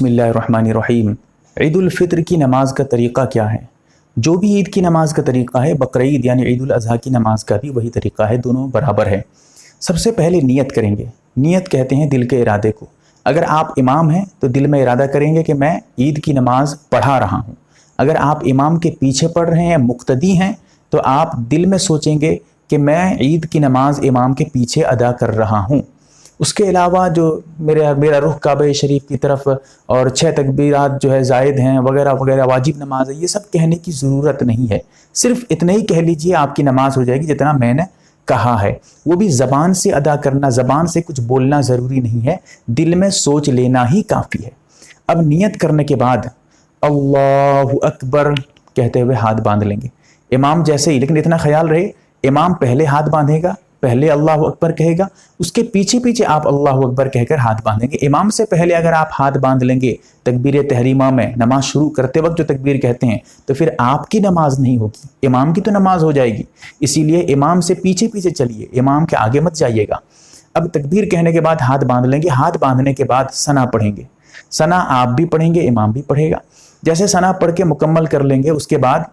बिस्मिल्लाहिर्रहमानिर्रहीम। ईद उल फितर की नमाज का तरीक़ा क्या है? जो भी ईद की नमाज का तरीक़ा है, बकरीद यानी ईद उल अज़हा की नमाज का भी वही तरीक़ा है, दोनों बराबर है। सबसे पहले नियत करेंगे। नियत कहते हैं दिल के इरादे को। अगर आप इमाम हैं तो दिल में इरादा करेंगे कि मैं ईद की नमाज पढ़ा रहा हूँ। अगर आप इमाम के पीछे पढ़ रहे हैं, मुक्तदी हैं, तो आप दिल में सोचेंगे कि मैं ईद की नमाज इमाम के पीछे अदा कर रहा हूँ। उसके अलावा जो मेरा रुख काबे शरीफ की तरफ और 6 तकबीरात जो है ज़ायद हैं वगैरह वगैरह, वाजिब नमाज है, ये सब कहने की ज़रूरत नहीं है। सिर्फ इतना ही कह लीजिए, आपकी नमाज हो जाएगी जितना मैंने कहा है। वो भी ज़बान से अदा करना, ज़बान से कुछ बोलना ज़रूरी नहीं है, दिल में सोच लेना ही काफ़ी है। अब नियत करने के बाद अल्लाहु अकबर कहते हुए हाथ बांध लेंगे इमाम जैसे ही। लेकिन इतना ख्याल रहे, इमाम पहले हाथ बांधेगा, पहले अल्लाहु अकबर कहेगा, उसके पीछे पीछे आप अल्लाहु अकबर कहकर हाथ बांधेंगे। इमाम से पहले अगर आप हाथ बांध लेंगे तकबीर तहरीमा में, नमाज शुरू करते वक्त जो तकबीर कहते हैं, तो फिर आपकी नमाज नहीं होगी, इमाम की तो नमाज हो जाएगी। इसीलिए इमाम से पीछे पीछे चलिए, इमाम के आगे मत जाइएगा। अब तकबीर कहने के बाद हाथ बांध लेंगे। हाथ बांधने के बाद सना पढ़ेंगे। सना आप भी पढ़ेंगे, इमाम भी पढ़ेगा। जैसे सना पढ़ के मुकम्मल कर लेंगे, उसके बाद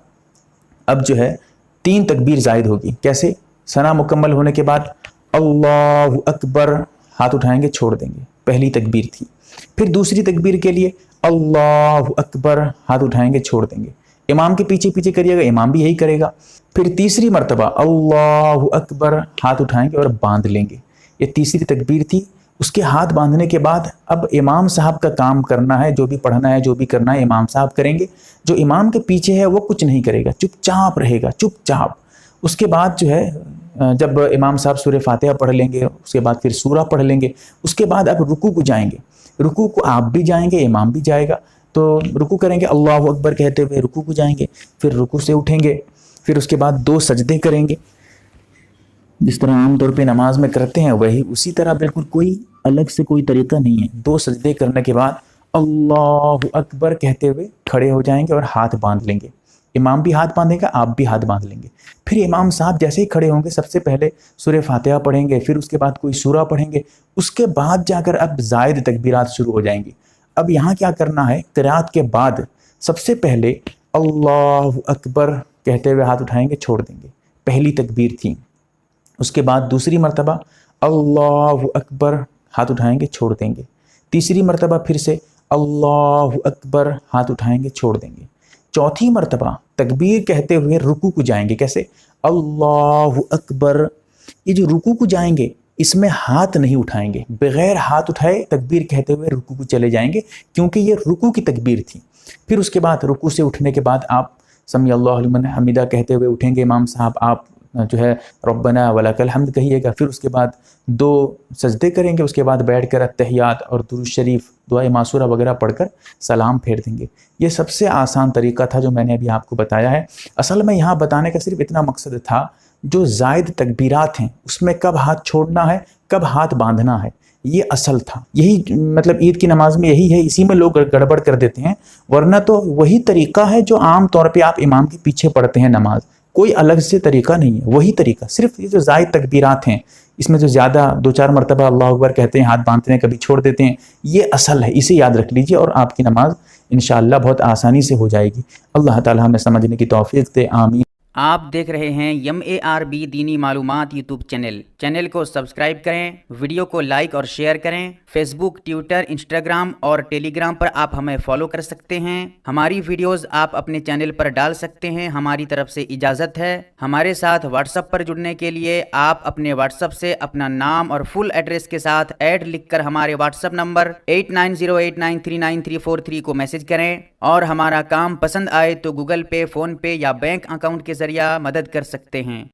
अब जो है 3 तकबीर ज़ायद होगी। कैसे? सना मुकम्मल होने के बाद अल्लाहु अकबर हाथ उठाएंगे, छोड़ देंगे, पहली तकबीर थी। फिर दूसरी तकबीर के लिए अल्लाहु अकबर हाथ उठाएंगे, छोड़ देंगे। इमाम के पीछे पीछे करिएगा, इमाम भी यही करेगा। फिर तीसरी मरतबा अल्लाहु अकबर हाथ उठाएंगे और बांध लेंगे। ये तीसरी तकबीर थी। उसके हाथ बांधने के बाद अब इमाम साहब का काम करना है, जो भी पढ़ना है, जो भी करना है इमाम साहब करेंगे। जो इमाम के पीछे है वो कुछ नहीं करेगा, चुपचाप रहेगा, चुपचाप। उसके बाद जो है जब इमाम साहब सूरह फातिहा पढ़ लेंगे, उसके बाद फिर सूरा पढ़ लेंगे, उसके बाद अब रुकू को जाएंगे। रुकू को आप भी जाएंगे, इमाम भी जाएगा। तो रुकू करेंगे, अल्लाहु अकबर कहते हुए रुकू को जाएंगे, फिर रुकू से उठेंगे, फिर उसके बाद 2 सजदे करेंगे। जिस तरह आमतौर पे नमाज में करते हैं वही उसी तरह, बिल्कुल कोई अलग से कोई तरीका नहीं है। 2 सजदे करने के बाद अल्लाहु अकबर कहते हुए खड़े हो जाएंगे और हाथ बांध लेंगे। इमाम भी हाथ बांधेगा, आप भी हाथ बांध लेंगे। फिर इमाम साहब जैसे ही खड़े होंगे, सबसे पहले सूरह फातिहा पढ़ेंगे, फिर उसके बाद कोई सूरा पढ़ेंगे, उसके बाद जाकर अब ज़ायद तकबीरात शुरू हो जाएंगी। अब यहाँ क्या करना है, क़िराअत के बाद सबसे पहले अल्लाहु अकबर कहते हुए हाथ उठाएंगे, छोड़ देंगे, पहली तकबीर थी। उसके बाद दूसरी मरतबा अल्लाहु अकबर हाथ उठाएंगे, छोड़ देंगे। तीसरी मरतबा फिर से अल्लाहु अकबर हाथ उठाएंगे, छोड़ देंगे। चौथी मरतबा तकबीर कहते हुए रुकू को जाएंगे। कैसे? अल्लाहु अकबर। ये जो रुकू को जाएंगे, इसमें हाथ नहीं उठाएंगे, बगैर हाथ उठाए तकबीर कहते हुए रुकू को चले जाएंगे, क्योंकि ये रुकू की तकबीर थी। फिर उसके बाद रुकू से उठने के बाद आप समी अल्लाहु लिमन हमीदा कहते हुए उठेंगे। इमाम साहब आप जो है रब्बना वलकल हम्द कहिएगा। फिर उसके बाद 2 सजदे करेंगे, उसके बाद बैठकर अत्तहियात और दुरूद शरीफ, दुआ मासूरा वगैरह पढ़कर सलाम फेर देंगे। ये सबसे आसान तरीका था जो मैंने अभी आपको बताया है। असल में यहाँ बताने का सिर्फ इतना मकसद था, जो ज़ायद तकबीरात हैं उसमें कब हाथ छोड़ना है, कब हाथ बांधना है, ये असल था। यही मतलब ईद की नमाज में यही है, इसी में लोग गड़बड़ कर देते हैं। वरना तो वही तरीका है जो आम तौर पे आप इमाम के पीछे पढ़ते हैं नमाज, कोई अलग से तरीका नहीं है, वही तरीका। सिर्फ ये जो ज़ायद तकबीरात हैं, इसमें जो ज़्यादा 2-4 मरतबा अल्लाहु अकबर कहते हैं, हाथ बांधते हैं, कभी छोड़ देते हैं, ये असल है। इसे याद रख लीजिए और आपकी नमाज इंशाअल्लाह बहुत आसानी से हो जाएगी। अल्लाह ताला हमें समझने की तौफीक दे, आमीन। आप देख रहे हैं MARB दीनी मालूमात यूट्यूब चैनल को सब्सक्राइब करें, वीडियो को लाइक और शेयर करें। फेसबुक, ट्विटर, इंस्टाग्राम और टेलीग्राम पर आप हमें फॉलो कर सकते हैं। हमारी वीडियोस आप अपने चैनल पर डाल सकते हैं, हमारी तरफ से इजाज़त है। हमारे साथ व्हाट्सएप पर जुड़ने के लिए आप अपने व्हाट्सएप से अपना नाम और फुल एड्रेस के साथ ऐड लिखकर हमारे व्हाट्सएप नंबर 8908939343 को मैसेज करें। और हमारा काम पसंद आए तो गूगल पे, फ़ोन पे या बैंक अकाउंट के जरिए मदद कर सकते हैं।